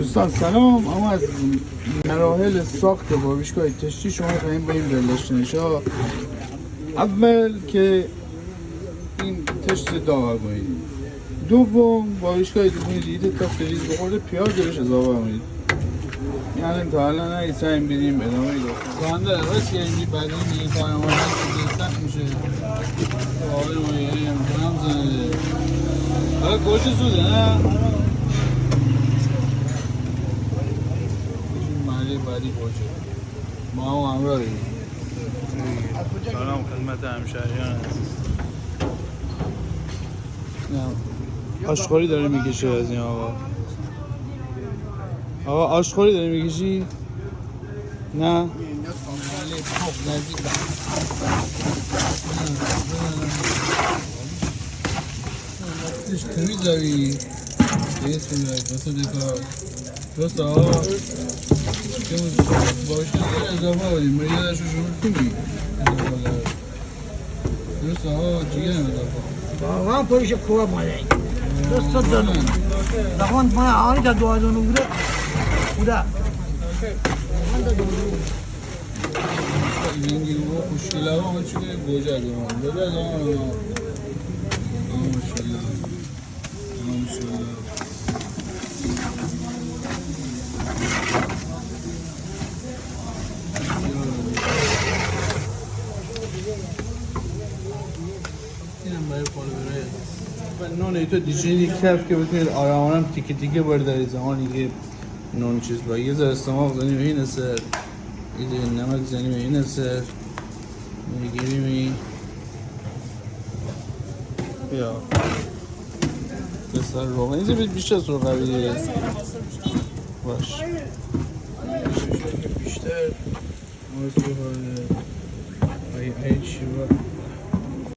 دوستان سلام. اما از مراحل ساخت باربیشگاه تشتی شما خواهیم با این برلشتنش ها. اول که این تشت داغ کنید، دوم باربیشگاه دیدید تا فریز بخورده پیاز درش اضافه کنید. یعنی تا الان اگه سعیم بریم ادامه داستان گانده راست که اینجی بعد این خانواده که سخت میشه آقای ما یه امتنام زنده حالا گوشت سوده نه محلی بعدی گوشه ما هم همراهی. سلام خدمت همشهریان عزیز. آشخوری داره میکشه از این آقا. آقا آشخوری داره میکشی؟ نه؟ تمیز داری؟ بسم الله بسم الله درست آقا باشته داره اضافه بودیم مریده داشت شروع کنی درست آقا جیگه هم اضافه واقعا پایش کوه ماله درست دانو دخوان ما آنی تا دو دانو بوده اینگی رو خوشگله ها همه چونه گوجه اگرمان بده از آن ماشالله اینم برای پالوره و نون ایتو دیجینی کف که بتونید آرامانم تیکه تیکه برداری زمانی که نون چیز با یه ذره سماق زنیم این سر یه ذره نمک زنیم این سر میگیریم این بیا بسر روغن اینجا بیشتر از روغن بیدید باش بیشتر موضوع های چی با